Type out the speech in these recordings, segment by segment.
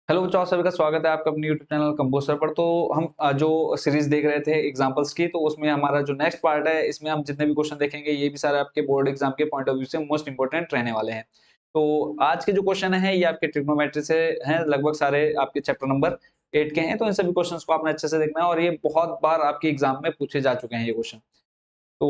Hello बच्चों, आप सभी का स्वागत है आपका अपने यूट्यूब चैनल कंपोस्टर पर। तो हम जो सीरीज देख रहे थे एग्जांपल्स की, तो उसमें हमारा जो नेक्स्ट पार्ट है, इसमें हम जितने भी क्वेश्चन देखेंगे ये भी सारे आपके बोर्ड एग्जाम के पॉइंट ऑफ व्यू से मोस्ट इंपोर्टेंट रहने वाले हैं। तो आज के जो क्वेश्चन है ये आपके ट्रिग्नोमेट्री से हैं, लगभग सारे आपके चैप्टर नंबर 8 के हैं। तो इन सभी क्वेश्चंस को आपने अच्छे से देखना है और ये बहुत बार आपके एग्जाम में पूछे जा चुके हैं ये क्वेश्चन। तो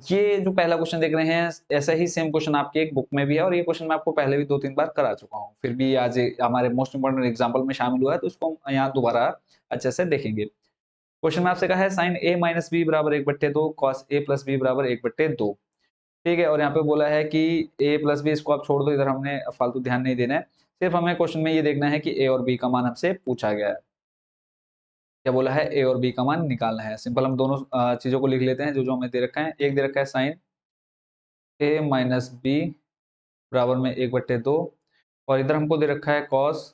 ये जो पहला क्वेश्चन देख रहे हैं, ऐसा ही सेम क्वेश्चन आपकी एक बुक में भी है और ये क्वेश्चन मैं आपको पहले भी 2-3 बार करा चुका हूँ। फिर भी आज ये हमारे मोस्ट इम्पोर्टेंट एग्जाम्पल में शामिल हुआ है, तो इसको हम यहाँ दोबारा अच्छे से देखेंगे। क्वेश्चन में आपसे कहा है साइन ए माइनस बी बराबर 1/2 कॉस ए प्लस बी बराबर 1/2। ठीक है, और यहाँ पे बोला है कि ए प्लस बी इसको आप छोड़ दो, इधर हमने फालतू ध्यान नहीं देना है। सिर्फ हमें क्वेश्चन में ये देखना है कि ए और बी का मान हमसे पूछा गया है। क्या बोला है? ए और बी का मान निकालना है। सिंपल हम दोनों चीजों को लिख लेते हैं जो जो हमें दे रखा है। एक दे रखा है साइन ए माइनस बी बराबर में 1/2 और इधर हमको दे रखा है कॉस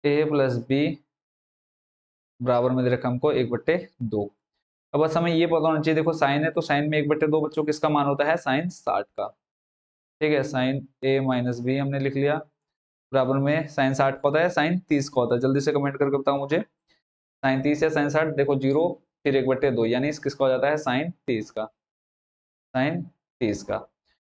ए प्लस बी बराबर में दे रखा है हमको 1/2। अब बस हमें ये पता होना चाहिए, देखो साइन है तो साइन में 1/2 बच्चों किसका मान होता है? साइन 60 का। ठीक है, साइन ए माइनस बी हमने लिख लिया बराबर में साइन 60 का होता है, साइन 30 का होता है। जल्दी से कमेंट करके बताओ मुझे, साइन 30 या साइन 60? देखो जीरो फिर 1/2 यानी किसका हो जाता है? साइन 30 का। साइन 30 का।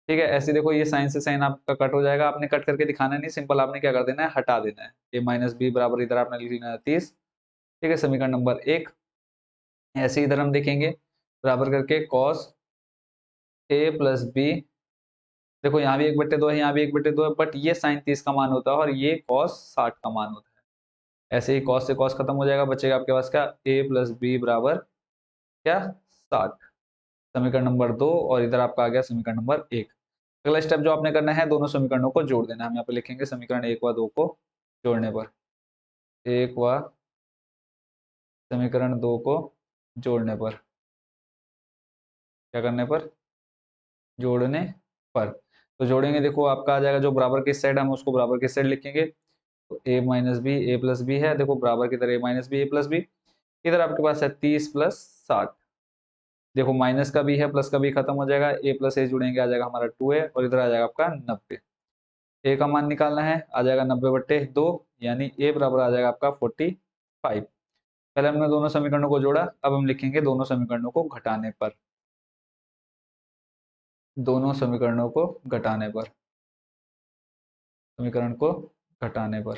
ठीक है, ऐसे देखो ये साइन से साइन आपका कट हो जाएगा। आपने कट करके दिखाना नहीं, सिंपल आपने क्या कर देना है? हटा देना है। ए माइनस बी बराबर इधर आपने लिख लेना है 30। ठीक है, समीकरण नंबर 1। ऐसे ही इधर हम देखेंगे बराबर करके कॉस ए प्लस बी। देखो यहाँ भी 1/2 है, यहाँ भी 1/2 है, बट ये साइन 30 का मान होता है और ये कॉस 60 का मान होता है। ऐसे ही कॉस से कॉस खत्म हो जाएगा, बचेगा आपके पास क्या? ए प्लस बी बराबर क्या? 60। समीकरण नंबर 2 और इधर आपका आ गया समीकरण नंबर 1। अगला स्टेप जो आपने करना है, दोनों समीकरणों को जोड़ देना है। हम यहाँ पे लिखेंगे समीकरण 1 व 2 को जोड़ने पर, 1 व समीकरण 2 को जोड़ने पर, क्या करने पर? जोड़ने पर। तो जोड़ेंगे, देखो आपका आ जाएगा जो बराबर की साइड, हम उसको बराबर की साइड लिखेंगे। तो ए माइनस बी ए प्लस बी है, देखो बराबर की तरह ए माइनस बी ए प्लस बी। इधर आपके पास है 30 प्लस 60। देखो माइनस का भी है प्लस का भी खत्म हो जाएगा, ए प्लस ए जुड़ेंगे आ जाएगा हमारा 2 है और इधर आ जाएगा आपका 90। ए का मान निकालना है, आ जाएगा 90/2 यानी ए बराबर आ जाएगा आपका 45। पहले हमने दोनों समीकरणों को जोड़ा, अब हम लिखेंगे दोनों समीकरणों को घटाने पर। दोनों समीकरणों को घटाने पर, समीकरण को घटाने पर।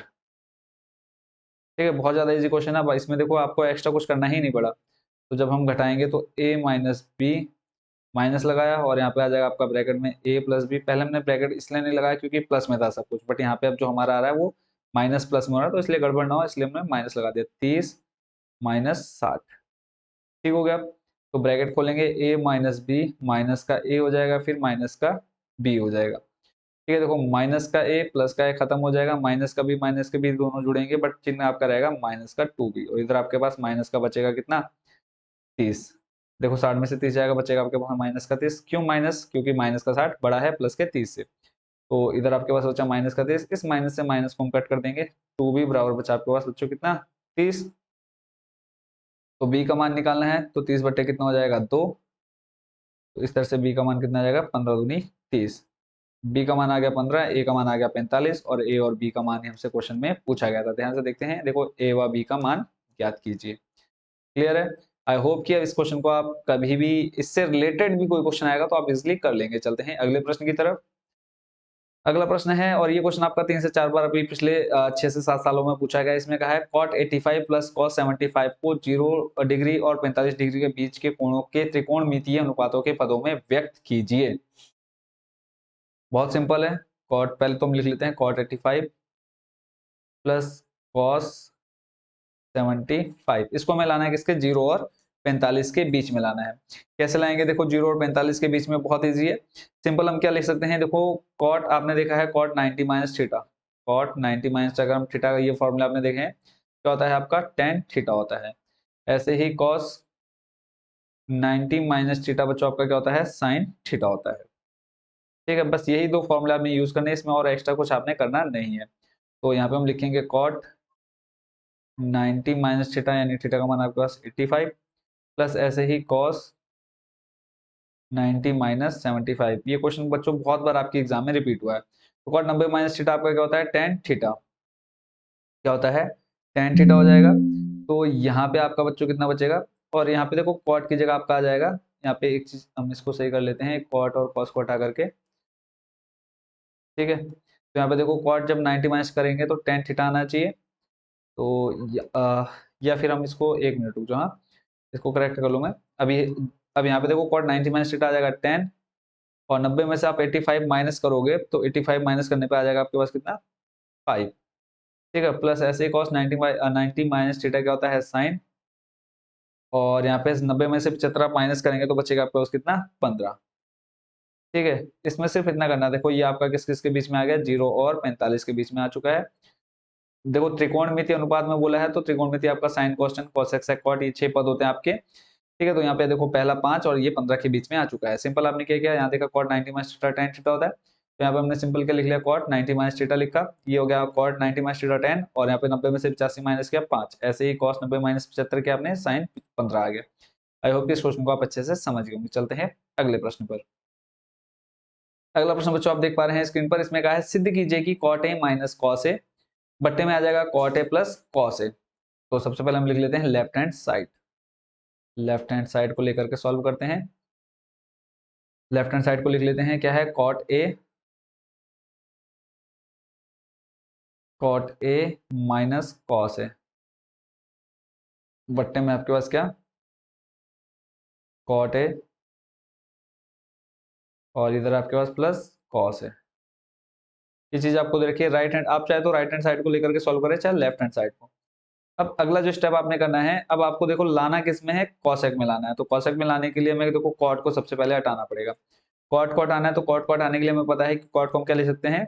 ठीक है, बहुत ज्यादा इजी क्वेश्चन है। अब इसमें देखो आपको एक्स्ट्रा कुछ करना ही नहीं पड़ा। तो जब हम घटाएंगे तो ए माइनस बी, माइनस लगाया और यहाँ पे आ जाएगा आपका ब्रैकेट में ए प्लस बी। पहले हमने ब्रैकेट इसलिए नहीं लगाया क्योंकि प्लस में था सब कुछ, बट यहाँ पे अब जो हमारा आ रहा है वो माइनस प्लस में हो रहा है, तो इसलिए गड़बड़ ना हो इसलिए हमने माइनस लगा दिया। 30 माइनस 60। ठीक हो गया। तो ब्रैकेट खोलेंगे, ए माइनस बी, माइनस का ए हो जाएगा फिर माइनस का बी हो जाएगा। ठीक है, देखो माइनस का ए प्लस का ए खत्म हो जाएगा, माइनस का बी माइनस के बी दोनों जुड़ेंगे, बट चिन्ह आपका रहेगा माइनस का 2b और इधर आपके पास माइनस का बचेगा कितना? 30। देखो 60 में से 30 जाएगा, बचेगा आपके पास माइनस का 30। क्यों माइनस? क्योंकि माइनस का 60 बड़ा है प्लस के 30 से। तो इधर आपके पास बचा माइनस का 30, इस माइनस से माइनस को हम कट कर देंगे, 2b बराबर बचा आपके पास बच्चों कितना? 30। तो b का मान निकालना है, तो 30 बट्टे कितना हो जाएगा? 2। तो इस तरह से b का मान कितना आ जाएगा? 15 दूनी 30। b का मान आ गया 15, a का मान आ गया 45 और a और b का मान ही हमसे क्वेश्चन में पूछा गया था। ध्यान से देखते हैं, देखो a व b का मान ज्ञात कीजिए। क्लियर है? आई होप कि अब इस क्वेश्चन को आप कभी भी इससे रिलेटेड भी कोई क्वेश्चन आएगा तो आप इजिली कर लेंगे। चलते हैं अगले प्रश्न की तरफ। अगला प्रश्न है और ये क्वेश्चन आपका 3 से 4 बार अभी पिछले 6 से 7 सालों में पूछा गया। इसमें कहा है cot 85 प्लस cos 75 को 0 डिग्री और 45 डिग्री के बीच के कोणों के त्रिकोणमितीय अनुपातों के पदों में व्यक्त कीजिए। बहुत सिंपल है। cot पहले तो हम लिख लेते हैं, cot 85 प्लस cos 75, इसको हमें लाना है किसके? 0 और 45 के बीच में लाना है। कैसे लाएंगे? देखो 0 और 45 के बीच में बहुत इजी है। सिंपल हम क्या लिख सकते हैं, देखो cot आपने देखा है cot 90 minus theta. cot 90 minus अगर हम थीटा का ये फॉर्मूला आपने देखे हैं, क्या होता है आपका? tan थीटा होता है। ऐसे ही cos 90 माइनस थीटा बच्चों आपका क्या होता है? sin थीटा होता है। ठीक है, बस यही दो फॉर्मूला आपने यूज करने, इसमें और एक्स्ट्रा कुछ आपने करना नहीं है। तो यहाँ पे हम लिखेंगे cot 90 माइनस थीटा यानी थीटा का मान आपके पास 85 प्लस ऐसे ही cos 90 माइनस 75। ये क्वेश्चन बच्चों बहुत बार आपके एग्जाम में रिपीट हुआ है। तो cot 90 माइनस थीटा आपका क्या होता है? tan theta. क्या होता है, tan थीटा हो जाएगा। तो यहाँ पे आपका बच्चों कितना बचेगा, और यहाँ पे देखो कॉट की जगह आपका आ जाएगा, यहाँ पे एक चीज हम इसको सही कर लेते हैं, कॉट और कॉस को हटा करके, ठीक है। तो यहाँ पे देखो कॉट जब 90 माइनस करेंगे तो tan थीटा आना चाहिए। तो या फिर हम इसको, एक मिनट रुक जाओ, हाँ इसको करेक्ट कर लूँ मैं अभी। अब यहाँ पे देखो कॉट 90 माइनस थीटा आ जाएगा 10, और 90 में से आप 85 माइनस करोगे तो 85 माइनस करने पे आ जाएगा आपके पास कितना, 5, ठीक है। प्लस ऐसे ही कॉस 90 माइनस थीटा क्या होता है, साइन, और यहाँ पे 90 में से 75 आप माइनस करेंगे तो बचेगा आपके पास कितना, 15, ठीक है। इसमें सिर्फ इतना करना है, देखो ये आपका किस किस के बीच में आ गया, 0 और 45 के बीच में आ चुका है। देखो त्रिकोणमिति अनुपात में बोला है, तो त्रिकोणमिति आपका sine cosec cosec sec cot, ये 6 पद होते हैं आपके, ठीक है। तो यहाँ पे देखो पहला 5 और ये 15 के बीच में आ चुका है। सिंपल आपने क्या किया, यहाँ देखा cot 90 minus theta tan theta होता है, तो यहाँ पे हमने सिंपल क्या लिख लिया, कॉट 90 माइनस थीटा लिखा, ये हो गया कॉट 90 माइनस थीटा tan, और यहाँ पे 90 में से 85 माइनस किया 5, ऐसे ही कॉस 90 माइनस 75 के आपने साइन 15 आ गया। आई होप कि इस क्वेश्चन को आप अच्छे से समझ गए होंगे। चलते हैं अगले प्रश्न पर। अगला प्रश्न बच्चों आप देख पा रहे हैं स्क्रीन पर, इसमें कहा है सिद्ध कीजिए कि cot A minus cos A बट्टे में आ जाएगा cot A plus cos A. तो सबसे पहले हम लिख लेते हैं left hand side, left hand side को लेकर के सॉल्व करते हैं। लेफ्ट हैंड साइड को लिख लेते हैं, क्या है, cot A minus cos A बट्टे में आपके पास क्या, कॉट ए, और इधर आपके पास प्लस कॉस है। ये चीज आपको दे रखी है राइट हैंड, आप चाहे तो राइट हैंड साइड को लेकर के सॉल्व करें, चाहे लेफ्ट हैंड साइड को। अब अगला जो स्टेप आपने करना है, अब आपको देखो लाना किस में है, कॉसेक में लाना है। तो कॉसेक में लाने के लिए हमें देखो कॉट को सबसे पहले हटाना पड़ेगा। कॉट को हटाना है, तो कॉट को हटाने के लिए हमें पता है कि कॉट को हम क्या लिख सकते हैं,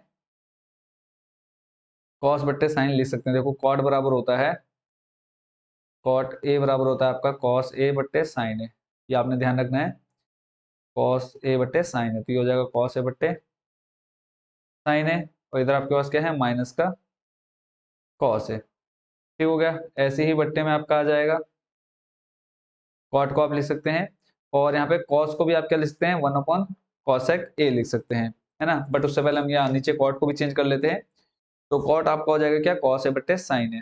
कॉस बट्टे साइन लिख सकते हैं। देखो कॉट बराबर होता है, कॉट ए बराबर होता है आपका कॉस ए बट्टे साइन ए, ये आपने ध्यान रखना है, कॉस ए बट्टे साइन है, तो ये हो जाएगा कॉस ए बट्टे साइन है, और इधर आपके पास क्या है, माइनस का कॉस है, ठीक हो गया। ऐसे ही बट्टे में आपका आ जाएगा, कॉट को आप लिख सकते हैं, और यहाँ पे कॉस को भी आप क्या लिख सकते हैं, 1 अपॉन कॉसेक ए लिख सकते हैं, है ना। बट उससे पहले हम यहाँ नीचे कॉट को भी चेंज कर लेते हैं। तो कॉट आपका हो जाएगा क्या, कॉस ए बट्टे साइन ए,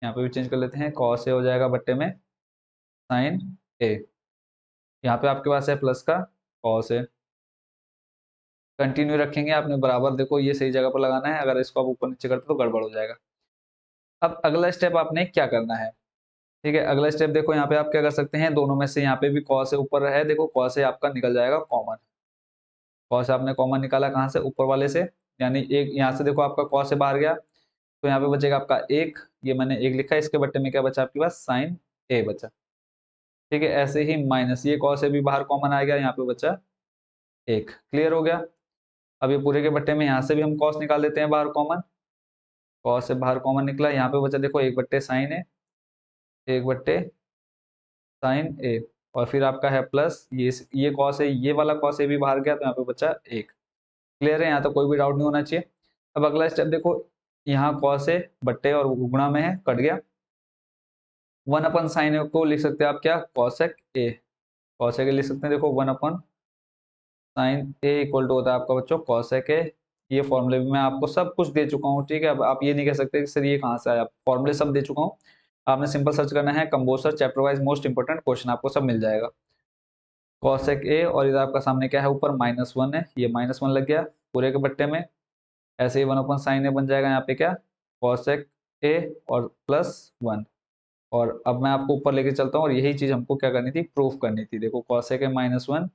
यहाँ पे भी चेंज कर लेते हैं, कॉस ए हो जाएगा बट्टे में साइन ए, यहाँ पे आपके पास है प्लस का कॉस ए। कंटिन्यू रखेंगे आपने बराबर, देखो ये सही जगह पर लगाना है, अगर इसको आप ऊपर नीचे करते तो गड़बड़ हो जाएगा। अब अगला स्टेप आपने क्या करना है, ठीक है। अगला स्टेप देखो यहाँ पे आप क्या कर सकते हैं, दोनों में से यहाँ पे भी कॉस ए ऊपर है, देखो कॉस ए आपका निकल जाएगा कॉमन, कॉस आपने कॉमन निकाला कहाँ से, ऊपर वाले से, यानी एक यहाँ से देखो आपका कॉस से बाहर गया, तो यहाँ पे बचेगा आपका एक, ये मैंने एक लिखा है, इसके बट्टे में क्या बचा आपके पास, साइन ए बचा, ठीक है। ऐसे ही माइनस ये कॉस से भी बाहर कॉमन आ गया, यहाँ पे बचा एक, क्लियर हो गया। अब ये पूरे के बट्टे में यहाँ से भी हम कॉस निकाल देते हैं बाहर कॉमन, कॉस से बाहर कॉमन निकला, यहाँ पे बचा देखो एक बट्टे साइन ए, एक बट्टे साइन ए, और फिर आपका है प्लस ये कॉस है, ये वाला कॉस ए भी बाहर गया, तो यहाँ पे बचा एक, क्लियर है, यहाँ तो कोई भी डाउट नहीं होना चाहिए। अब अगला स्टेप देखो, यहाँ कॉस ए बट्टे और गुणा में है, कट गया, 1 अपॉन साइन ए को लिख सकते हैं आप क्या, कॉसेक ए, कॉसेक ए लिख सकते हैं, देखो 1 upon sine A equal to होता है आपका बच्चों कॉसेक ए। ये फॉर्मूले भी मैं आपको सब कुछ दे चुका हूँ, ठीक है। अब आप ये नहीं कह सकते कि सर ये कहाँ से आया, फॉर्मूले सब दे चुका हूँ, आपने सिंपल सर्च करना है कंबोसर chapter wise most important question, आपको सब मिल जाएगा। कॉसेक ए, और इधर आपका सामने क्या है, ऊपर -1 है, ये -1 लग गया पूरे के बट्टे में, ऐसे ही 1 अपॉन साइन ए बन जाएगा यहाँ पे क्या, कॉसेक ए और +1। और अब मैं आपको ऊपर लेके चलता हूँ, और यही चीज हमको क्या करनी थी, प्रूफ करनी थी। देखो कॉसेक ए -1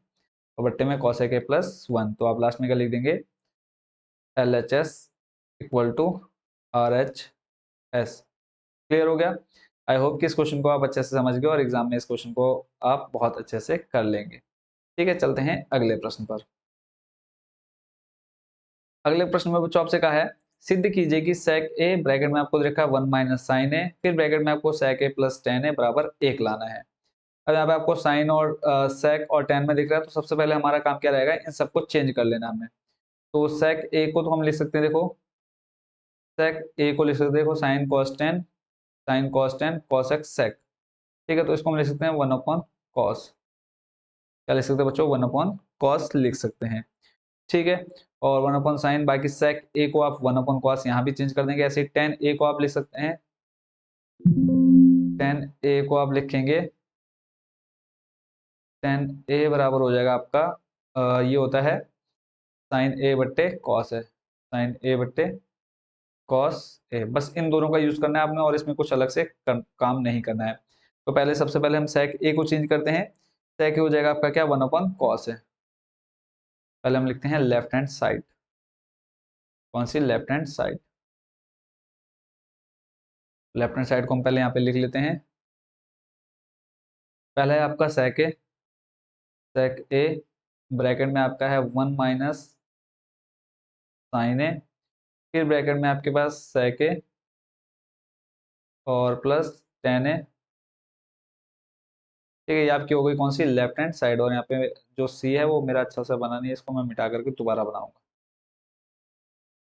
और बट्टे में कॉसेक ए +1, तो आप लास्ट में क्या लिख देंगे, LHS equal to RHS, clear हो गया। आई होप कि इस क्वेश्चन को आप अच्छे से समझ गए और एग्जाम में इस क्वेश्चन को आप बहुत अच्छे से कर लेंगे, ठीक है। चलते हैं अगले प्रश्न पर। अगले प्रश्न में बच्चों आपसे कहा है सिद्ध कीजिए कि सेक ए ब्रैकेट में आपको देखा 1 माइनस साइन ए, फिर ब्रैकेट में आपको सेक ए प्लस टेन ए बराबर 1 लाना है। अब यहाँ पे आपको साइन और सेक और टेन में दिख रहा है, तो सबसे पहले हमारा काम क्या रहेगा, इन सबको चेंज कर लेना हमें। तो सेक ए को तो हम लिख सकते हैं, देखो सेक ए को लिख सकते हैं, देखो sine cos tan cosec sec, ठीक है। तो इसको हम लिख सकते हैं 1 अपॉन कॉस, क्या लिख सकते हैं बच्चों, 1 अपॉन कॉस लिख सकते हैं। ठीक है। और 1/sin, बाकी sec a को आप 1/cos यहाँ भी चेंज कर देंगे। ऐसे tan a को आप लिख सकते हैं, tan a को आप लिखेंगे, tan a बराबर हो जाएगा आपका ये होता है sin a बट्टे cos है, sin a बट्टे cos a। बस इन दोनों का यूज करना है आपने, और इसमें कुछ अलग से काम नहीं करना है। तो पहले सबसे पहले हम sec a को चेंज करते हैं। sec a हो जाएगा आपका क्या, 1/cos है। पहले हम लिखते हैं लेफ्ट हैंड साइड। कौन सी, left hand side. Left hand side को हम पहले यहाँ पे लिख लेते हैं। पहला है आपका sec a, sec a bracket में आपका है 1 - sin a, फिर ब्रैकेट में आपके पास sec a और प्लस tan a। ठीक है, ये आपकी हो गई कौन सी, लेफ्ट हैंड साइड। और यहाँ पे जो सी है वो मेरा अच्छा से बना नहीं है, इसको मैं मिटा करके दोबारा बनाऊंगा।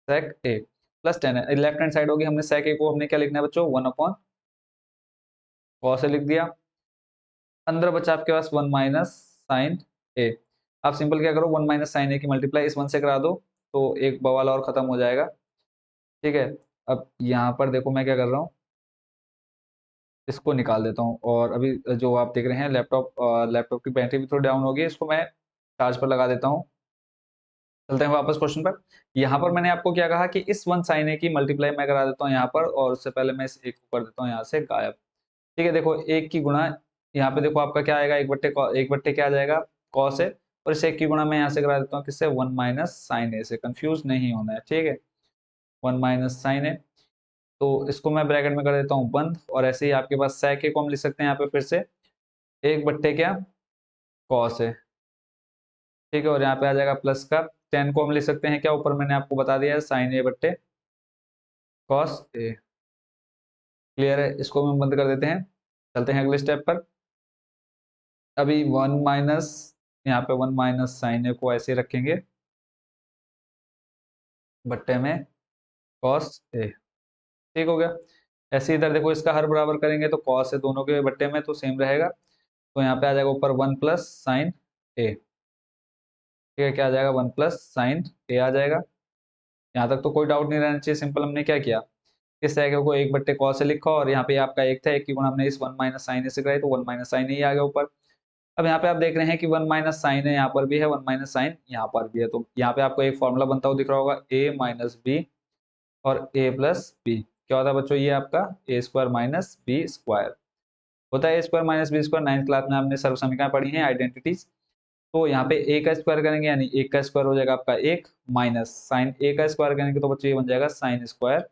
sec a plus tan a, left hand side होगी। हमने sec a को हमने क्या लिखना है बच्चों, 1/cos a लिख दिया। अंदर बचा आपके पास 1 - sin a। आप सिंपल क्या करो, 1 - sin a की मल्टीप्लाई इस 1 से करा दो, तो एक बवाल और खत्म हो जाएगा। ठीक है, अब यहाँ पर देखो मैं क्या कर रहा हूँ, इसको निकाल देता हूँ। और अभी जो आप देख रहे हैं लैपटॉप की बैटरी भी थोड़ी डाउन हो गई, इसको मैं चार्ज पर लगा देता हूँ। चलते हैं वापस क्वेश्चन पर। यहाँ पर मैंने आपको क्या कहा कि इस 1 sin a की मल्टीप्लाई मैं करा देता हूँ यहाँ पर, और उससे पहले मैं इस एक को कर देता हूँ यहाँ से गायब। ठीक है, देखो एक की गुणा, यहाँ पे देखो आपका क्या आएगा, एक बट्टे क्या आ जाएगा, कॉस है। और इस एक की गुणा मैं यहाँ से करा देता हूँ किससे, 1 - sin a से। कंफ्यूज नहीं होना है, ठीक है, 1 - sin a। तो इसको मैं ब्रैकेट में कर देता हूँ बंद। और ऐसे ही आपके पास sec a को हम लिख सकते हैं यहाँ पे फिर से, एक बट्टे क्या, कॉस है। ठीक है, और यहाँ पे आ जाएगा प्लस का, tan को हम लिख सकते हैं क्या, ऊपर मैंने आपको बता दिया है, sin a बट्टे cos a। क्लियर है, इसको हम बंद कर देते हैं। चलते हैं अगले स्टेप पर। अभी 1 माइनस, यहाँ पे 1 - sin a को ऐसे रखेंगे बट्टे में cos a। ठीक हो गया। ऐसे इधर देखो, इसका हर बराबर करेंगे तो cos है दोनों के बट्टे में, तो सेम रहेगा। तो यहाँ पे आ जाएगा ऊपर 1 + sin a। ठीक है, क्या आ जाएगा, 1 + sin a आ जाएगा। यहाँ तक तो कोई डाउट नहीं रहना चाहिए। सिंपल हमने क्या किया, इस sec को एक बट्टे cos से लिखा, और यहाँ पे आपका एक था, एक की गुणा हमने इस 1 - sin a से कराई, तो 1 - sin a ही आ गया ऊपर। अब यहाँ पे आप देख रहे हैं कि 1 - sin a यहाँ पर भी है, 1 - sin यहाँ पर भी है। तो यहाँ पे आपको एक फॉर्मूला बनता हुआ दिख रहा होगा, a - b और a + b। क्या होता है बच्चों, ये आपका a² - b² होता है। a² - b², 9th क्लास में आपने सर्व समीकरण पढ़ी है, आइडेंटिटीज। तो यहाँ पे a का स्क्वायर करेंगे, यानी 1 का स्क्वायर हो जाएगा आपका 1, माइनस साइन a का स्क्वायर करेंगे तो बच्चों ये बन जाएगा sin²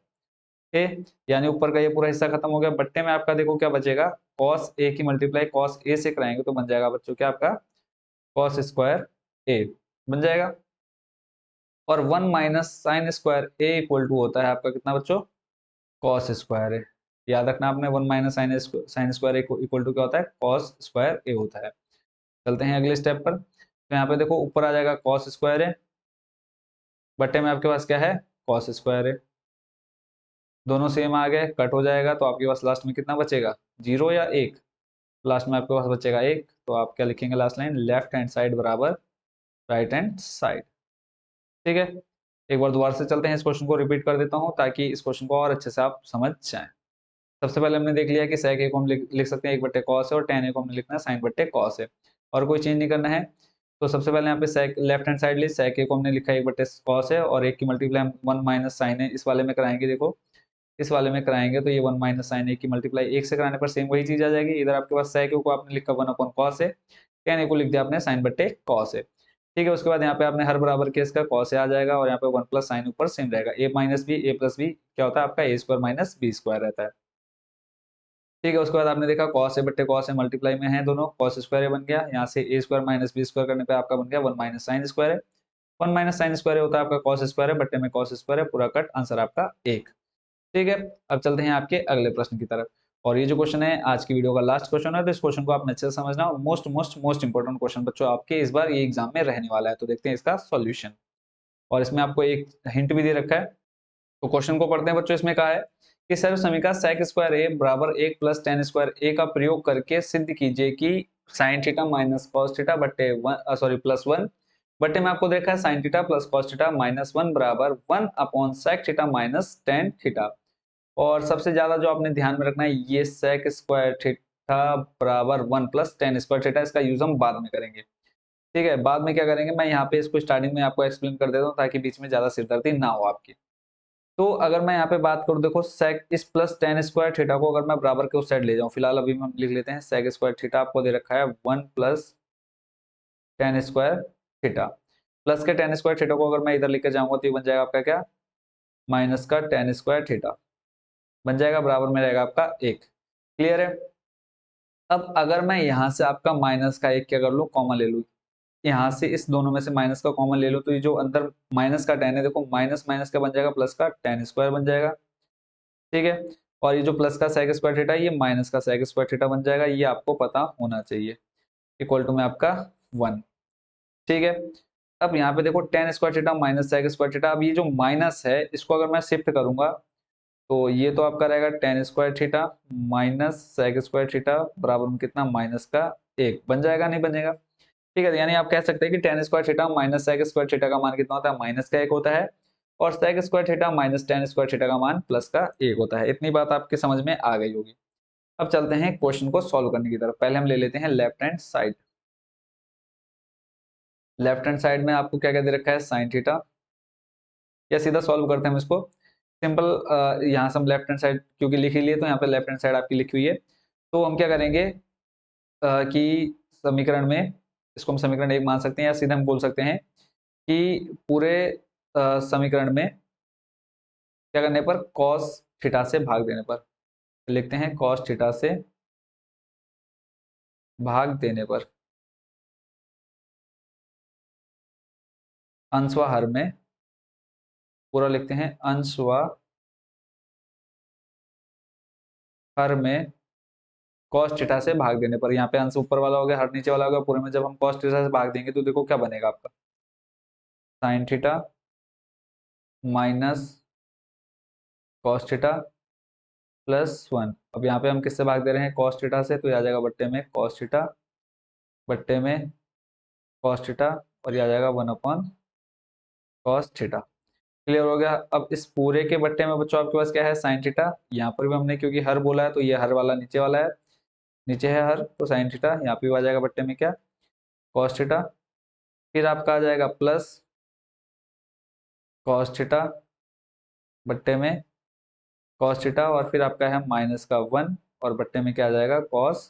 a। यानी ऊपर का ये पूरा हिस्सा खत्म हो गया। बट्टे में आपका देखो क्या बचेगा, cos a की मल्टीप्लाई cos a से कराएंगे तो बन जाएगा बच्चों क्या, आपका cos² a बन जाएगा। और 1 - sin² a इक्वल टू होता है आपका कितना बच्चों, cos² a। याद रखना आपने, 1 - sin² इक्वल टू क्या होता है, cos² a होता है। चलते हैं अगले स्टेप पर। तो यहाँ पे देखो ऊपर आ जाएगा cos² a, बट्टे में आपके पास क्या है, cos² a। दोनों सेम आ गए, कट हो जाएगा, तो आपके पास लास्ट में कितना बचेगा, 0 या 1। लास्ट में आपके पास बचेगा 1। तो आप क्या लिखेंगे last line, left hand side बराबर राइट हैंड साइड। ठीक है, एक बार दोबारा से चलते हैं, इस क्वेश्चन को रिपीट कर देता हूँ ताकि इस क्वेश्चन को और अच्छे से आप समझ जाएं। सबसे पहले हमने देख लिया कि sec a को हम लिख सकते हैं 1 बट्टे cos है, और tan a को हमने लिखना है sin बट्टे cos है, और कोई चेंज नहीं करना है। तो सबसे पहले यहाँ पे sec लेफ्ट हैंड साइड ली, sec a को हमने लिखा है 1 बट्टे cos है, और एक की मल्टीप्लाई हम 1 - sin है इस वाले में कराएंगे। देखो इस वाले में कराएंगे तो ये 1 - sin a की मल्टीप्लाई 1 से कराने पर सेम वही चीज आ जाएगी। इधर आपके पास sec a को आपने लिखा 1/cos है, tan a को लिख दिया आपने sin बट्टे cos है। ठीक है, उसके बाद यहाँ पे आपने हर बराबर के इसका cos a आ जाएगा, और यहाँ पे 1 + sin ऊपर सेम रहेगा। a - b, a + b क्या होता है आपका, a² - b² रहता है। ठीक है, उसके बाद आपने देखा cos a बट्टे cos a मल्टीप्लाई में है दोनों, cos² a बन गया। यहाँ से a² - b² करने पे आपका बन गया 1 - sin² a। 1 - sin² होता है आपका cos² a, बट्टे में cos² a, पूरा कट, आंसर आपका 1। ठीक है, अब चलते हैं आपके अगले प्रश्न की तरफ। और ये जो क्वेश्चन है आज की वीडियो का लास्ट क्वेश्चन है, तो इस क्वेश्चन को आपने अच्छे से समझना, और most most most important question बच्चों आपके इस बार ये एग्जाम में रहने वाला है। तो देखते हैं इसका सॉल्यूशन, और इसमें आपको एक हिंट भी दे रखा है। तो क्वेश्चन को पढ़ते हैं बच्चों। इसमें कहा है कि सर्व समीकरण sec² a बराबर 1 + tan² a का प्रयोग करके सिद्ध कीजिए कि sin थीटा - cos थीटा बट्टे +1 बटे में आपको देखा है sine theta plus cos theta minus 1 बराबर 1 upon sec theta minus tan theta. और सबसे ज्यादा जो आपने ध्यान में रखना है ये सेक स्क्वायर थीटा बराबर 1 प्लस टेन स्क्वायर थीटा, इसका यूज हम बाद में करेंगे। ठीक है, बाद में क्या करेंगे, मैं यहाँ पे इसको स्टार्टिंग में आपको एक्सप्लेन कर देता हूँ ताकि बीच में ज्यादा सिरदर्दी ना हो आपकी। तो अगर मैं यहाँ पे बात करूँ, देखो सेक इस प्लस टेन स्क्वायर थीटा को अगर मैं बराबर के उस साइड ले जाऊँ, फिलहाल अभी हम लिख लेते हैं सेक स्क्वायर थीटा आपको दे रखा है 1 plus ten square theta. Plus के टेन स्क्वायर थीटा को अगर मैं इधर लेकर जाऊंगा तो ये बन जाएगा आपका क्या, माइनस का टेन स्क्वायर थीटा बन जाएगा, बराबर में रहेगा आपका एक। क्लियर है। अब अगर मैं यहाँ से आपका माइनस का एक क्या कर लूँ, कॉमन ले लूँ, यहाँ से इस दोनों में से माइनस का कॉमन ले लो, तो ये जो अंदर माइनस का टेन है, देखो माइनस माइनस का बन जाएगा प्लस का टेन स्क्वायर बन जाएगा। ठीक है, और ये जो प्लस का सेक स्क्वायर थीटा ये माइनस का सेक स्क्वायर थीटा बन जाएगा, ये आपको पता होना चाहिए। इक्वल टू में आपका 1। ठीक है, अब यहाँ पे देखो tan square theta minus sec square theta, अब ये जो माइनस है इसको अगर मैं शिफ्ट करूंगा तो ये तो आपका रहेगा tan square theta minus sec square theta बराबर में कितना, माइनस का एक बन जाएगा, नहीं बनेगा। ठीक है, यानी आप कह सकते हैं कि tan square theta minus sec square theta का मान कितना होता है, माइनस का एक होता है, और sec square theta minus tan square theta का मान प्लस का एक होता है। इतनी बात आपके समझ में आ गई होगी। अब चलते हैं क्वेश्चन को सॉल्व करने की तरफ। पहले हम ले लेते हैं left hand side. Left hand side में आपको क्या क्या दे रखा है, साइन थीटा, या सीधा सॉल्व करते हैं हम इसको सिंपल। यहाँ से हम लेफ्ट हैंड साइड क्योंकि लिख ही लिए तो यहाँ पे लेफ्ट हैंड साइड आपकी लिखी हुई है, तो हम क्या करेंगे कि समीकरण में इसको हम समीकरण एक मान सकते हैं, या सीधा हम बोल सकते हैं कि पूरे समीकरण में क्या करने पर, कॉस थीटा से भाग देने पर, लिखते हैं कॉस थीटा से भाग देने पर अंश व हर में, पूरा लिखते हैं अंश व हर में कॉस थीटा से भाग देने पर। यहाँ पे अंश ऊपर वाला हो गया, हर नीचे वाला हो गया, पूरे में जब हम कॉस थीटा से भाग देंगे तो देखो क्या बनेगा आपका, sine theta minus cos theta plus 1। अब यहाँ पे हम किससे भाग दे रहे हैं, कॉस थीटा से, तो ये आ जाएगा बट्टे में कॉस थीटा बट्टे में कॉस थीटा, और ये आ जाएगा 1 अपॉन कॉस थीटा। क्लियर हो गया। अब इस पूरे के बट्टे में बच्चों आपके पास क्या है, साइन थीटा, यहाँ पर भी हमने क्योंकि हर बोला है तो ये हर वाला नीचे वाला है, नीचे है हर, तो साइन थीटा यहाँ पे भी आ जाएगा बट्टे में क्या, कॉस थीटा। फिर आपका आ जाएगा प्लस कॉस थीटा बट्टे में कॉस थीटा, और फिर आपका है माइनस का 1, और बट्टे में क्या आ जाएगा, कॉस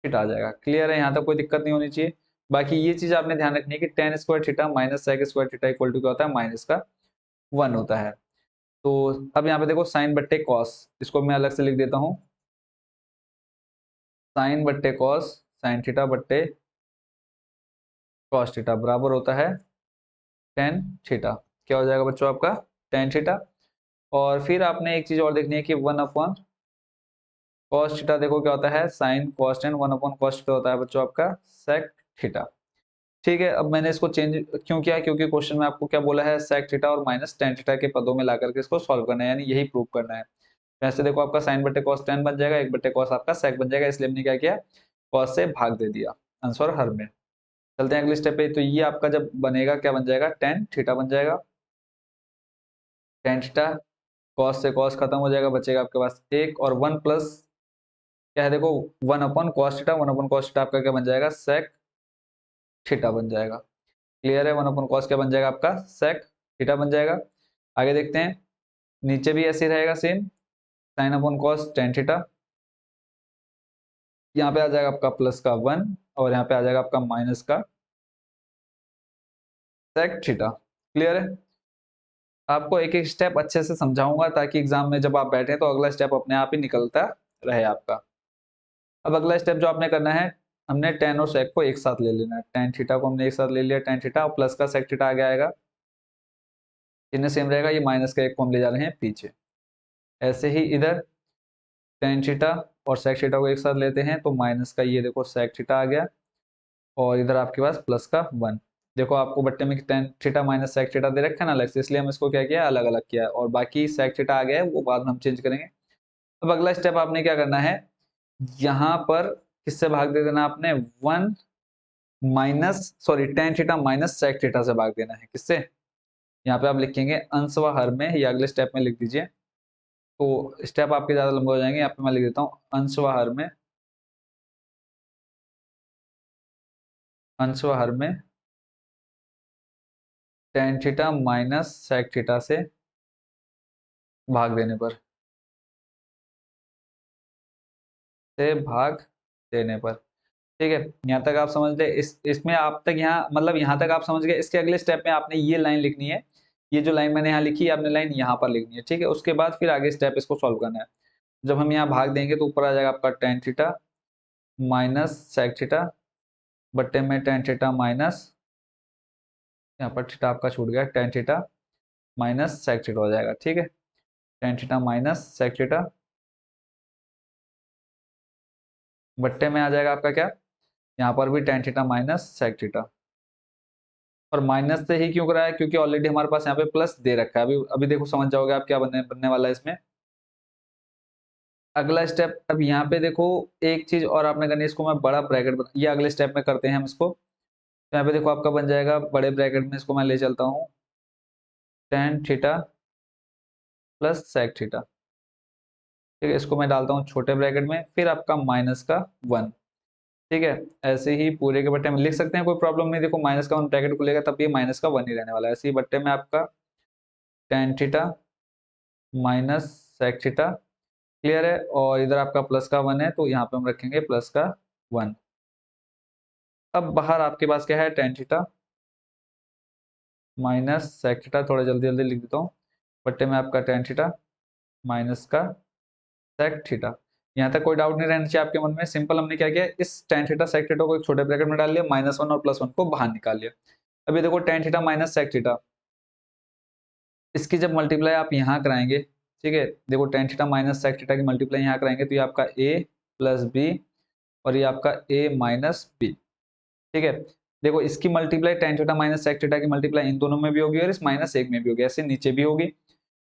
थीटा आ जाएगा। क्लियर है, यहाँ तक कोई दिक्कत नहीं होनी चाहिए। बाकी ये चीज आपने ध्यान रखनी है कि tan square theta minus sec square theta equal to क्या होता है, माइनस का 1 होता है। तो अब यहाँ पे देखो साइन बट्टे कॉस, इसको मैं अलग से लिख देता हूँ, साइन बट्टे कॉस, साइन थीटा बट्टे कॉस थीटा बराबर होता है टेन थीटा। क्या हो जाएगा बच्चों आपका, टेन थीटा। और फिर आपने एक चीज और देखनी है कि 1 अपॉन कॉस थीटा, देखो क्या होता है, sign cos ten, 1 upon cos theta होता है बच्चों आपका सेक थीटा। ठीक है, अब मैंने इसको चेंज क्यों किया, क्योंकि क्वेश्चन में आपको क्या बोला है, सेक थीटा और माइनस टेन थीटा के पदों में ला करके इसको सॉल्व करना है, यानी यही प्रूव करना है। वैसे देखो आपका साइन बट्टे कॉस टेन बन जाएगा, एक बट्टे कॉस आपका सेक बन जाएगा, इसलिए हमने क्या किया, कॉस से भाग दे दिया आंसर हर में। चलते हैं अगले स्टेप पे, तो ये आपका जब बनेगा क्या बन जाएगा, टेन थीटा बन जाएगा, टेन थीटा, कॉस से कॉस खत्म हो जाएगा, बचेगा आपके पास एक, और 1 प्लस क्या है, देखो 1 upon cos theta, 1 upon cos theta आपका क्या बन जाएगा, सेक थीटा बन जाएगा। क्लियर है, 1 अपॉन कॉस क्या बन जाएगा आपका, सेक थीटा बन जाएगा। आगे देखते हैं, नीचे भी ऐसे ही रहेगा same, sine upon cos tan theta, यहाँ पे आ जाएगा आपका प्लस का 1, और यहाँ पे आ जाएगा आपका माइनस का सेक थीटा। क्लियर है, आपको एक एक स्टेप अच्छे से समझाऊंगा ताकि एग्जाम में जब आप बैठे तो अगला स्टेप अपने आप ही निकलता रहे आपका। अब अगला स्टेप जो आपने करना है, हमने टेन और सेक को एक साथ ले लेना है, टेन थीटा को हमने एक साथ ले लिया, टेन थीटा, और प्लस का सेक थीटा आगे आएगा, इन्हें सेम रहेगा, ये माइनस का एक को हम ले जा रहे हैं पीछे। ऐसे ही इधर टेन थीटा और सेक थीटा को एक साथ लेते हैं, तो माइनस का ये देखो सेक थीटा आ गया, और इधर आपके पास प्लस का 1। देखो आपको बट्टे में tan theta minus sec theta दे रखा है ना अलग से, इसलिए हम इसको क्या किया, अलग अलग किया, और बाकी सेक थीटा आ गया है वो बाद में हम चेंज करेंगे। अब अगला स्टेप आपने क्या करना है, यहाँ पर किससे भाग दे देना आपने, 1 tan theta minus sec theta से भाग देना है। किससे? यहाँ पे आप लिखेंगे अंश व हर में, या अगले स्टेप में लिख दीजिए, तो स्टेप आपके ज्यादा लंबे हो जाएंगे। यहाँ पे मैं लिख देता हूँ अंश व हर में, अंश व हर में tan theta minus sec theta से भाग देने पर, ठीक है। यहाँ तक आप समझ ले। इसमें आप तक यहाँ मतलब यहाँ तक आप समझ गए। इसके अगले स्टेप में आपने ये लाइन लिखनी है, ये जो लाइन मैंने यहाँ लिखी है आपने लाइन यहाँ पर लिखनी है, ठीक है। उसके बाद फिर आगे स्टेप इसको सॉल्व करना है। जब हम यहाँ भाग देंगे तो ऊपर आ जाएगा आपका tan theta minus sec theta बट्टे में टेन थीटा माइनस, यहाँ पर थीटा आपका छूट गया, tan theta minus sec theta हो जाएगा, ठीक है। Tan theta minus sec theta बट्टे में आ जाएगा आपका क्या, यहाँ पर भी tan theta minus sec theta. और माइनस से ही क्यों करा है? क्योंकि ऑलरेडी हमारे पास यहाँ पे प्लस दे रखा है। अभी अभी देखो समझ जाओगे आप क्या बनने वाला है इसमें। अगला स्टेप, अब यहाँ पे देखो एक चीज और आपने करनी है, इसको मैं बड़ा ब्रैकेट ये अगले स्टेप में करते हैं हम इसको। तो यहाँ पे देखो आपका बन जाएगा बड़े ब्रैकेट में, इसको मैं ले चलता हूँ tan theta plus sec theta, ठीक है। इसको मैं डालता हूँ छोटे ब्रैकेट में, फिर आपका माइनस का वन, ठीक है। ऐसे ही पूरे के बट्टे में लिख सकते हैं, कोई प्रॉब्लम नहीं। देखो माइनस का वन ब्रैकेट खुलेगा तब ये माइनस का वन ही रहने वाला है। ऐसे ही बट्टे में आपका tan theta minus sec theta, clear है। और इधर आपका प्लस का वन है तो यहाँ पे हम रखेंगे प्लस का वन। अब बाहर आपके पास क्या है, tan theta minus sec theta, थोड़ा जल्दी जल्दी लिख देता हूँ, बट्टे में आपका टेन थीटा माइनस का सेक थीटा। यहाँ तक कोई डाउट नहीं रहना चाहिए आपके मन में। सिंपल हमने क्या किया, इस टेन थीटा सेक थीटा को एक छोटे ब्रैकेट में डाल लिया, माइनस वन और प्लस वन को बाहर निकाल लिया। अभी देखो tan theta minus sec theta, इसकी जब मल्टीप्लाई आप यहाँ कराएंगे, ठीक है। देखो tan theta minus sec theta की मल्टीप्लाई यहाँ कराएंगे तो ये आपका ए प्लस बी और ये आपका ए माइनस बी, ठीक है। देखो इसकी multiply tan theta minus sec theta की मल्टीप्लाई इन दोनों में भी होगी और इस माइनस एक में भी होगी, ऐसे नीचे भी होगी।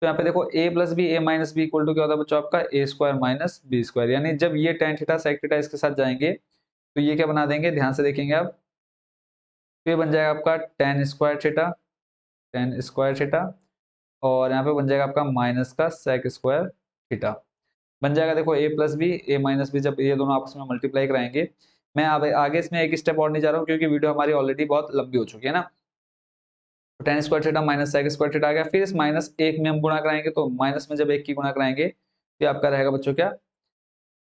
तो यहाँ पे देखो a plus B A minus B equal to क्या होता है बच्चों, आपका A square minus B square. यानी जब ये टेन थीटा सेक थीटा इसके साथ जाएंगे तो ये क्या बना देंगे, ध्यान से देखेंगे आप, तो ये बन जाएगा आपका टेन स्क्वायर थीटा और यहाँ पे बन जाएगा आपका माइनस का सेक स्क्वायर थीटा बन जाएगा। देखो a plus B A minus B जब ये दोनों आपस में मल्टीप्लाई कराएंगे, मैं अब आगे इसमें एक स्टेप और नहीं जा रहा हूँ क्योंकि वीडियो हमारी ऑलरेडी बहुत लंबी हो चुकी है ना। Tan square theta minus sec square theta आ गया, फिर इस माइनस एक में हम गुणा कराएंगे, तो माइनस में जब एक की गुणा कराएंगे तो आपका रहेगा बच्चों क्या,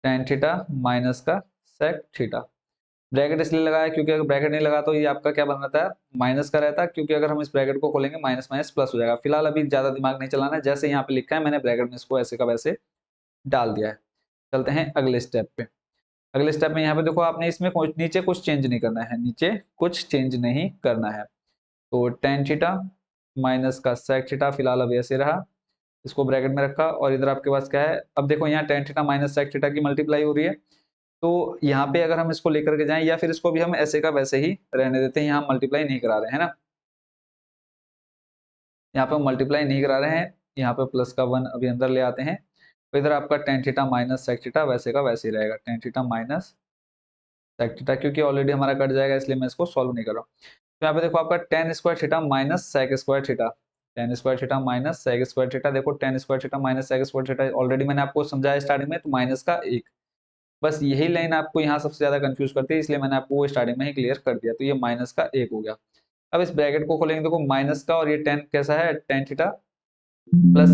टेन थीटा माइनस का सेक थीटा। ब्रैकेट इसलिए लगाया क्योंकि अगर ब्रैकेट नहीं लगा तो ये आपका क्या बन रहता है, माइनस का रहता है, क्योंकि अगर हम इस ब्रैकेट को खोलेंगे माइनस माइनस प्लस हो जाएगा। फिलहाल अभी ज्यादा दिमाग नहीं चलाना है, जैसे यहाँ पे लिखा है मैंने ब्रैकेट में इसको ऐसे का वैसे डाल दिया है। चलते हैं अगले स्टेप पे। अगले स्टेप में यहाँ पे देखो आपने इसमें नीचे कुछ चेंज नहीं करना है, नीचे कुछ चेंज नहीं करना है। तो टेन थीटा माइनस का सेक थीटा फिलहाल अब ऐसे रहा, इसको ब्रैकेट में रखा और इधर आपके पास क्या है, अब देखो यहाँ tan theta minus sec theta की मल्टीप्लाई हो रही है। तो यहाँ पे अगर हम इसको लेकर के जाएं या फिर इसको भी हम ऐसे का वैसे ही रहने देते हैं, यहाँ मल्टीप्लाई नहीं करा रहे हैं ना, यहाँ पे हम मल्टीप्लाई नहीं करा रहे हैं, यहाँ पे प्लस का वन अभी अंदर ले आते हैं। तो इधर आपका tan theta minus sec theta वैसे का वैसे ही रहेगा, tan theta minus sec theta, क्योंकि ऑलरेडी हमारा कट जाएगा इसलिए मैं इसको सॉल्व नहीं कर रहा हूँ। तो यहाँ पे देखो आपका tan square theta minus sec square theta, tan square theta minus sec square theta. देखो tan square theta minus sec square theta already मैंने आपको समझाया स्टार्टिंग में, तो माइनस का एक, बस यही लाइन आपको यहाँ सबसे ज्यादा कंफ्यूज करती है, इसलिए मैंने आपको वो स्टार्टिंग में ही क्लियर कर दिया। तो ये माइनस का एक हो गया। अब इस ब्रैकेट को खोलेंगे, देखो माइनस का और ये टेन कैसा है, टेन थीटा प्लस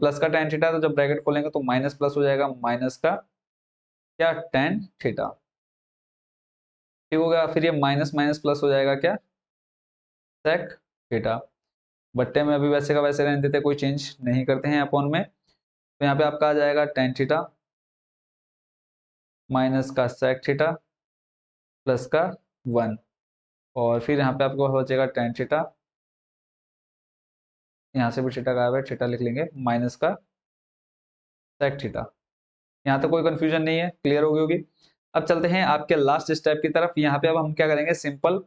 प्लस का टेन थीटा, तो जब ब्रैकेट खोलेंगे तो माइनस प्लस हो जाएगा, माइनस का क्या टेन थीटा, ठीक हो गया। फिर ये माइनस माइनस प्लस हो जाएगा क्या, सेक थीटा। बट्टे में अभी वैसे का वैसे रहने देते, कोई चेंज नहीं करते हैं अपॉन में। तो यहाँ पे आपका आ जाएगा टेन थीटा माइनस का सेक थीटा प्लस का वन, और फिर यहाँ पे आपको बचेगा टेन थीटा, यहाँ से भी थीटा गायब है, थीटा लिख लेंगे माइनस का सेक थीटा। यहाँ तक कोई कंफ्यूजन नहीं है, क्लियर हो गई होगी। अब चलते हैं आपके लास्ट स्टेप की तरफ। यहाँ पे अब हम क्या करेंगे, सिंपल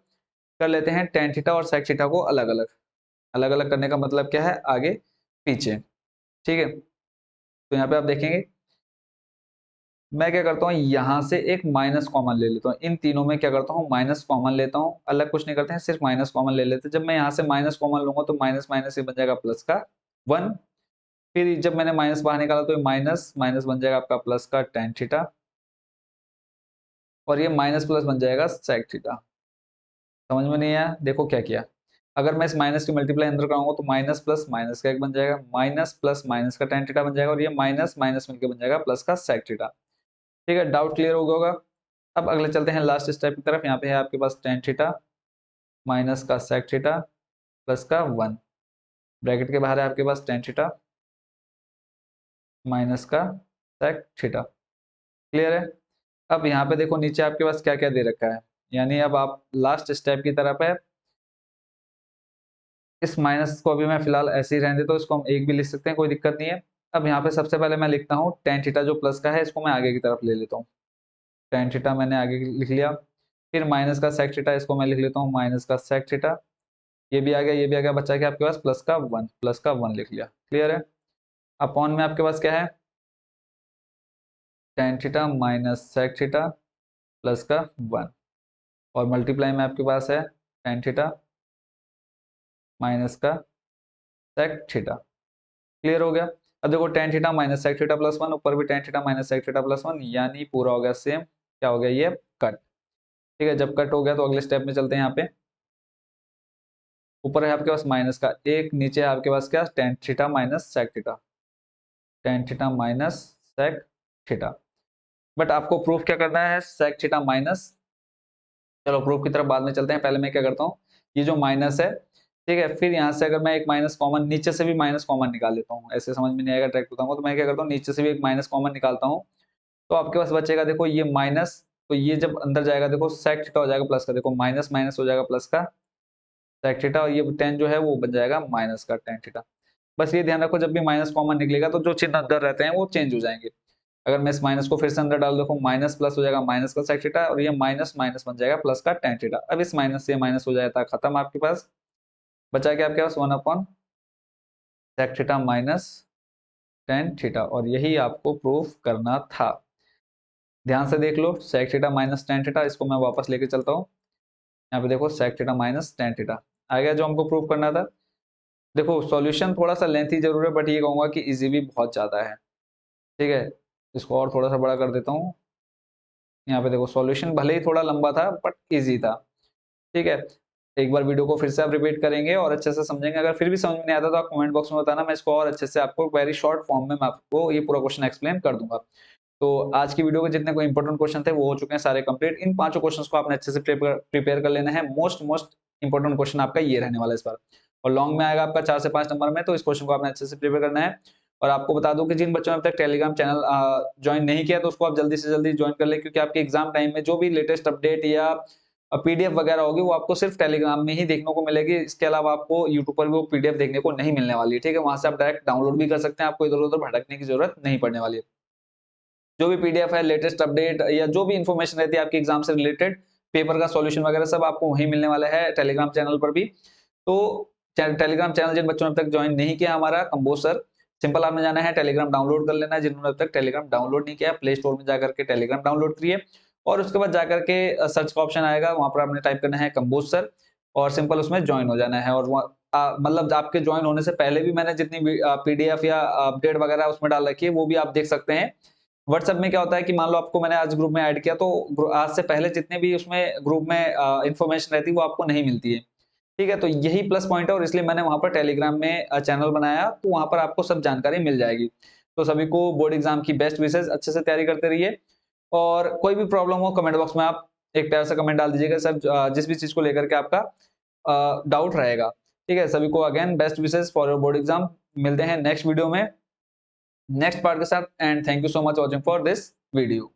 कर लेते हैं टेन थीटा और सेक थीटा को अलग अलग। अलग अलग करने का मतलब क्या है, आगे पीछे, ठीक है। तो यहाँ पे आप देखेंगे मैं क्या करता हूँ, यहाँ से एक माइनस कॉमन ले लेता हूँ। इन तीनों में क्या करता हूँ, माइनस कॉमन लेता हूँ, अलग कुछ नहीं करते हैं, सिर्फ माइनस कॉमन ले लेते हैं। जब मैं यहाँ से माइनस कॉमन लूंगा तो माइनस माइनस ये बन जाएगा प्लस का 1। फिर जब मैंने माइनस बाहर निकाला तो माइनस माइनस बन जाएगा आपका प्लस का tan थीटा, और ये माइनस प्लस बन जाएगा sec थीटा। समझ में नहीं आया? देखो क्या किया, अगर मैं इस माइनस की मल्टीप्लाई अंदर कराऊंगा तो माइनस प्लस माइनस का एक बन जाएगा, माइनस प्लस माइनस का tan थीटा बन जाएगा, और ये माइनस माइनस मिलकर बन जाएगा प्लस का sec थीटा। ठीक है, डाउट क्लियर हो गया होगा। अब अगले चलते हैं लास्ट स्टेप की तरफ। यहाँ पे है आपके पास tan थीटा माइनस का sec थीटा प्लस का 1, ब्रैकेट के बाहर है आपके पास tan थीटा माइनस का sec थीटा। क्लियर है? अब यहाँ पे देखो नीचे आपके पास क्या क्या दे रखा है, यानी अब आप लास्ट स्टेप की तरफ है। इस माइनस को अभी मैं फिलहाल ऐसे ही रहने देता हूँ, इसको हम एक भी लिख सकते हैं, कोई दिक्कत नहीं है। अब यहाँ पे सबसे पहले मैं लिखता हूँ tan थीटा जो प्लस का है, इसको मैं आगे की तरफ ले लेता हूँ। tan थीटा मैंने आगे लिख लिया। फिर माइनस का sec थीटा, इसको मैं लिख लेता हूँ माइनस का sec थीटा। ये भी आ गया, ये भी आ गया, बचा क्या आपके पास प्लस का 1, प्लस का 1 लिख लिया। क्लियर है? अपॉन में आपके पास क्या है, tan theta minus sec theta plus का 1, और मल्टीप्लाई में आपके पास है tan थीटा माइनस का sec थीटा। क्लियर हो गया? अब देखो tan theta minus sec theta plus 1, ऊपर भी tan theta minus sec theta plus 1, यानी पूरा हो गया सेम। क्या हो गया, ये कट। ठीक है, जब कट हो गया तो अगले स्टेप में चलते हैं। यहाँ पे ऊपर है आपके पास माइनस का एक, नीचे है आपके पास क्या, tan theta minus sec theta, tan theta minus sec theta. But आपको प्रूफ क्या करना है, sec थीटा माइनस। चलो प्रूफ की तरफ बाद में चलते हैं, पहले मैं क्या करता हूँ, ये जो माइनस है, ठीक है, फिर यहाँ से अगर मैं एक माइनस कॉमन, नीचे से भी माइनस कॉमन निकाल लेता हूँ, ऐसे समझ में नहीं आएगा डायरेक्ट बताऊंगा, तो मैं क्या करता हूँ, नीचे से भी एक माइनस कॉमन निकालता हूँ। तो आपके पास बचेगा देखो ये माइनस, तो ये जब अंदर जाएगा देखो sec थीटा हो जाएगा प्लस का, देखो माइनस माइनस हो जाएगा प्लस का sec थीटा, और ये tan जो है वो बन जाएगा माइनस का tan थीटा। बस ये ध्यान रखो, जब भी माइनस कॉमन निकलेगा तो जो चिन्ह अंदर रहते हैं वो चेंज हो जाएंगे। अगर मैं इस माइनस को फिर से अंदर डाल, देखो माइनस प्लस हो जाएगा माइनस का sec थीटा, और ये माइनस माइनस बन जाएगा प्लस का tan थीटा। अब इस माइनस से माइनस हो जाता है खत्म, आपके पास बचा क्या, आपके पास 1 upon sec theta minus tan theta, और यही आपको प्रूफ करना था। ध्यान से देख लो, sec theta minus tan theta, इसको मैं वापस लेके चलता हूँ। यहाँ पे देखो sec theta minus tan theta आ गया जो हमको प्रूफ करना था। देखो सॉल्यूशन थोड़ा सा लेंथी जरूर है, बट ये कहूंगा कि इजी भी बहुत ज्यादा है। ठीक है, इसको और थोड़ा सा बड़ा कर देता हूँ। यहाँ पे देखो सॉल्यूशन भले ही थोड़ा लंबा था बट इजी था। ठीक है, एक बार वीडियो को फिर से आप रिपीट करेंगे और अच्छे से समझेंगे। अगर फिर भी समझ में नहीं आता तो आप कमेंट बॉक्स में बताना, मैं इसको और अच्छे से आपको वेरी शॉर्ट फॉर्म में मैं आपको ये पूरा क्वेश्चन एक्सप्लेन कर दूंगा। तो आज की वीडियो के जितने कोई इंपॉर्टेंट क्वेश्चन थे वो हो चुके हैं सारे कंप्लीट। इन पांचों क्वेश्चंस को आपने अच्छे से प्रिपेयर कर लेना है। मोस्ट मोस्ट इंपॉर्टेंट क्वेश्चन आपका ये रहने वाला है इस बार, और लॉन्ग में आएगा आपका 4 से 5 नंबर में, तो इस क्वेश्चन को आपने अच्छे से प्रिपेयर करना है। और आपको बता दूं कि जिन बच्चों ने अब तक टेलीग्राम चैनल ज्वाइन नहीं किया तो उसको आप जल्दी से जल्दी ज्वाइन कर ले, क्योंकि आपके एग्जाम टाइम में जो भी लेटेस्ट अपडेट या पीडीएफ वगैरह होगी वो आपको सिर्फ टेलीग्राम में ही देखने को मिलेगी। इसके अलावा आपको यूट्यूब पर भी वो पीडीएफ देखने को नहीं मिलने वाली है। ठीक है, वहां से आप डायरेक्ट डाउनलोड भी कर सकते हैं, आपको इधर उधर भटकने की जरूरत नहीं पड़ने वाली है। जो भी पीडीएफ है, लेटेस्ट अपडेट या जो भी इंफॉर्मेशन रहती है आपके एग्जाम से रिलेटेड, पेपर का सॉल्यूशन वगैरह सब आपको वहीं मिलने वाला है टेलीग्राम चैनल पर भी। तो टेलीग्राम चैनल जिन बच्चों ने अब तक ज्वाइन नहीं किया हमारा कंबोज सर, सिंपल आपने जाना है टेलीग्राम डाउनलोड कर लेना है। जिन्होंने अब तक टेलीग्राम डाउनलोड नहीं किया, प्ले स्टोर में जाकर के टेलीग्राम डाउनलोड करिए, और उसके बाद जाकर के सर्च का ऑप्शन आएगा, वहां पर आपने टाइप करना है कंबोज सर, और सिंपल उसमें ज्वाइन हो जाना है। और मतलब आपके ज्वाइन होने से पहले भी मैंने जितनी पीडीएफ या अपडेट वगैरह उसमें डाल रखी है वो भी आप देख सकते हैं। व्हाट्सएप में क्या होता है कि मान लो आपको मैंने आज ग्रुप में ऐड किया, तो आज से पहले जितने भी उसमें ग्रुप में इंफॉर्मेशन रहती है वो आपको नहीं मिलती है। ठीक है, तो यही प्लस पॉइंट है, और इसलिए मैंने वहां पर टेलीग्राम में चैनल बनाया, तो वहां पर आपको सब जानकारी मिल जाएगी। तो सभी को बोर्ड एग्जाम की बेस्ट विशेष, अच्छे से तैयारी करते रहिए, और कोई भी प्रॉब्लम हो कमेंट बॉक्स में आप एक प्यार से कमेंट डाल दीजिएगा सर, जिस भी चीज को लेकर के आपका डाउट रहेगा। ठीक है, सभी को again best wishes for your board exam. मिलते हैं नेक्स्ट वीडियो में नेक्स्ट पार्ट के साथ, and thank you so much watching for this video.